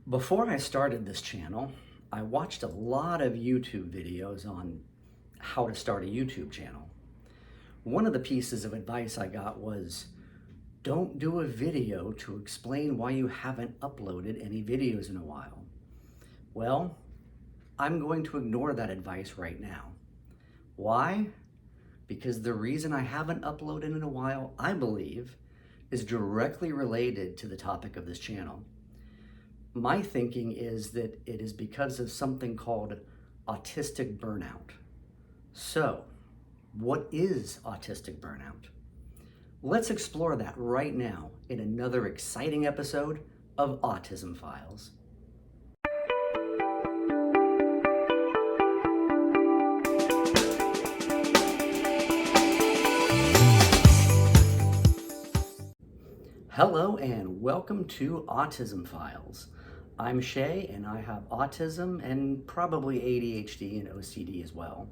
Before I started this channel, I watched a lot of YouTube videos on how to start a YouTube channel. One of the pieces of advice I got was, don't do a video to explain why you haven't uploaded any videos in a while. Well, I'm going to ignore that advice right now. Why? Because the reason I haven't uploaded in a while, I believe, is directly related to the topic of this channel. My thinking is that it is because of something called autistic burnout. So, what is autistic burnout? Let's explore that right now in another exciting episode of Autism-Philes. Hello and welcome to Autism-Philes. I'm Shay and I have autism and probably ADHD and OCD as well.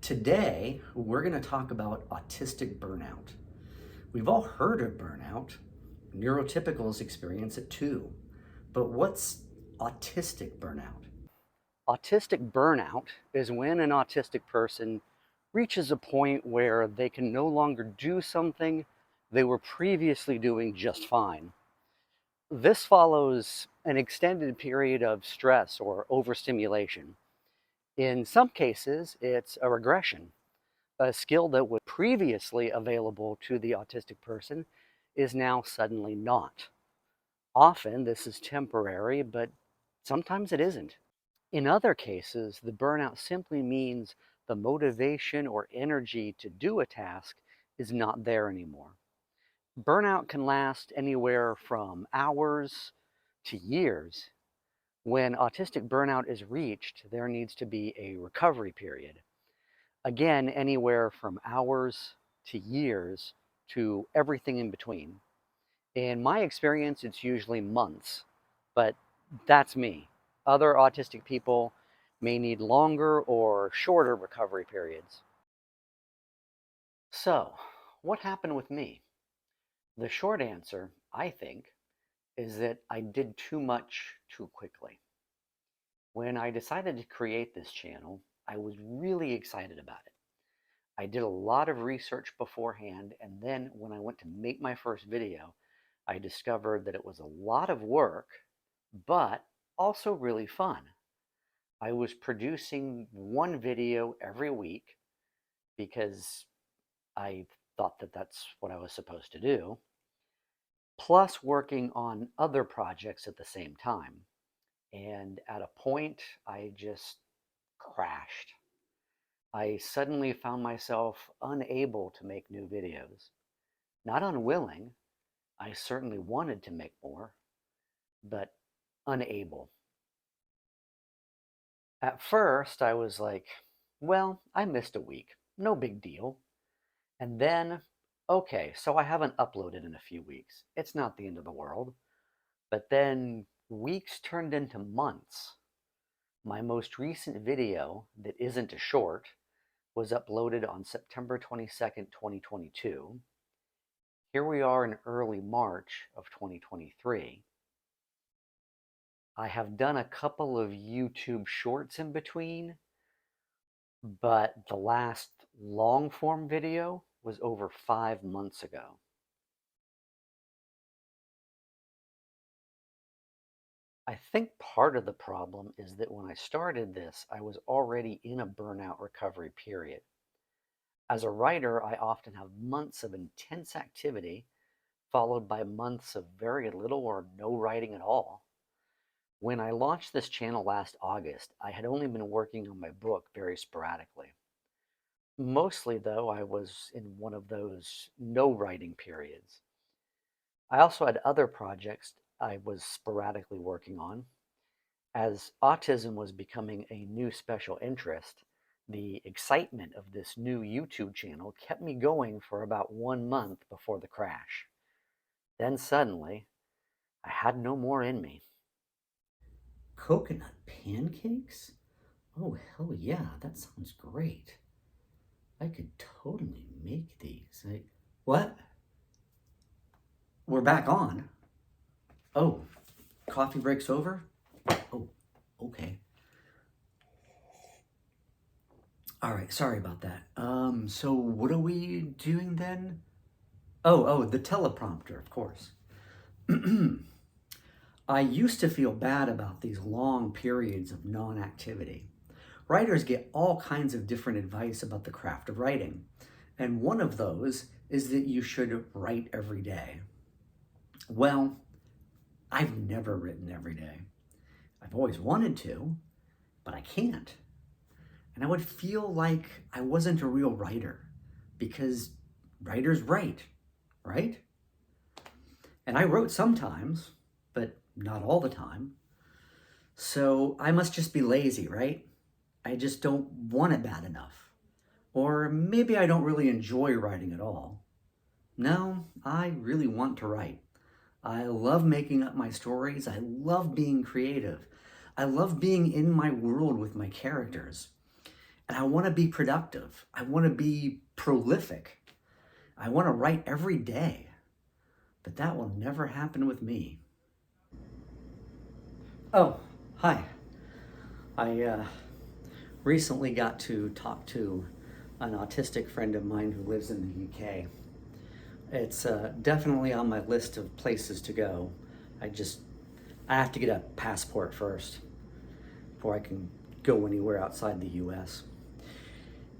Today, we're going to talk about autistic burnout. We've all heard of burnout. Neurotypicals experience it too. But what's autistic burnout? Autistic burnout is when an autistic person reaches a point where they can no longer do something they were previously doing just fine. This follows an extended period of stress or overstimulation. In some cases, it's a regression. A skill that was previously available to the autistic person is now suddenly not. Often this is temporary, but sometimes it isn't. In other cases, the burnout simply means the motivation or energy to do a task is not there anymore. Burnout can last anywhere from hours to years. When autistic burnout is reached, there needs to be a recovery period. Again, anywhere from hours to years to everything in between. In my experience, it's usually months, but that's me. Other autistic people may need longer or shorter recovery periods. So, what happened with me? The short answer, I think, is that I did too much too quickly. When I decided to create this channel, I was really excited about it. I did a lot of research beforehand, and then when I went to make my first video, I discovered that it was a lot of work, but also really fun. I was producing one video every week because I thought that that's what I was supposed to do, plus working on other projects at the same time. And at a point, I just crashed. I suddenly found myself unable to make new videos. Not unwilling, I certainly wanted to make more, but unable. At first, I was like, well, I missed a week, no big deal. And then, okay, so I haven't uploaded in a few weeks. It's not the end of the world. But then weeks turned into months. My most recent video, that isn't a short, was uploaded on September 22nd, 2022. Here we are in early March of 2023. I have done a couple of YouTube shorts in between, but the last long form video was over 5 months ago. I think part of the problem is that when I started this, I was already in a burnout recovery period. As a writer, I often have months of intense activity, followed by months of very little or no writing at all. When I launched this channel last August, I had only been working on my book very sporadically. Mostly, though, I was in one of those no writing periods. I also had other projects I was sporadically working on. As autism was becoming a new special interest, the excitement of this new YouTube channel kept me going for about 1 month before the crash. Then suddenly, I had no more in me. Coconut pancakes? Oh, hell yeah, that sounds great. I could totally make these. What? We're back on? Oh, coffee break's over? All right, sorry about that. So what are we doing then? Oh, the teleprompter, of course. I used to feel bad about these long periods of non-activity. Writers get all kinds of different advice about the craft of writing, and one of those is that you should write every day. Well, I've never written every day. I've always wanted to, but I can't. And I would feel like I wasn't a real writer because writers write, right? And I wrote sometimes, but not all the time. So I must just be lazy, right? I just don't want it bad enough. Or maybe I don't really enjoy writing at all. No, I really want to write. I love making up my stories. I love being creative. I love being in my world with my characters. And I want to be productive. I want to be prolific. I want to write every day. But that will never happen with me. Oh, hi. I recently got to talk to an autistic friend of mine who lives in the UK. It's definitely on my list of places to go. I just, I have to get a passport first before I can go anywhere outside the US.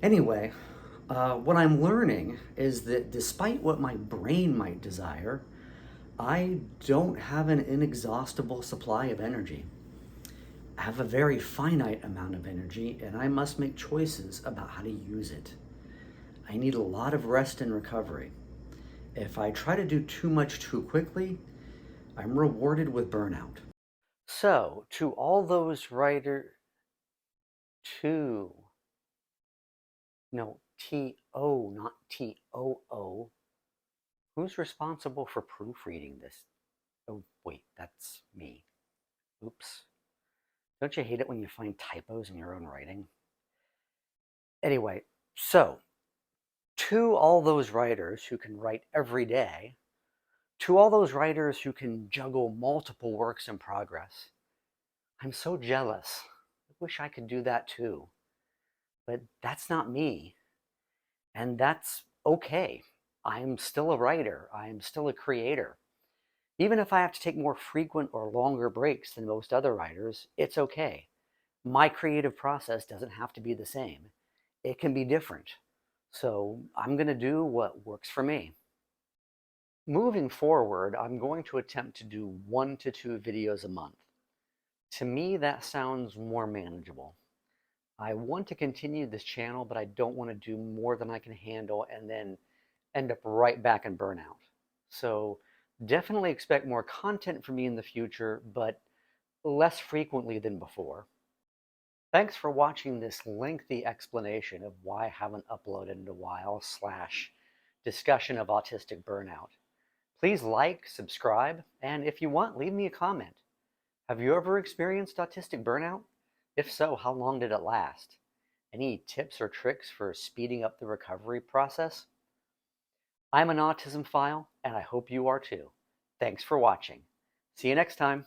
Anyway, what I'm learning is that despite what my brain might desire, I don't have an inexhaustible supply of energy. I have a very finite amount of energy, and I must make choices about how to use it. I need a lot of rest and recovery. If I try to do too much too quickly, I'm rewarded with burnout. So, to all those writers, to, no, T-O, not T-O-O, who's responsible for proofreading this? Oh, wait, that's me. Oops. Don't you hate it when you find typos in your own writing? Anyway, so to all those writers who can write every day, to all those writers who can juggle multiple works in progress, I'm so jealous. I wish I could do that too. But that's not me. And that's okay. I'm still a writer. I'm still a creator. Even if I have to take more frequent or longer breaks than most other writers, it's okay. My creative process doesn't have to be the same. It can be different. So I'm going to do what works for me. Moving forward, I'm going to attempt to do 1 to 2 videos a month. To me, that sounds more manageable. I want to continue this channel, but I don't want to do more than I can handle and then end up right back in burnout. So definitely expect more content from me in the future, but less frequently than before. Thanks for watching this lengthy explanation of why I haven't uploaded in a while / discussion of autistic burnout. Please like, subscribe, and if you want, leave me a comment. Have you ever experienced autistic burnout? If so, how long did it last? Any tips or tricks for speeding up the recovery process? I'm an autism-phile, and I hope you are too. Thanks for watching. See you next time.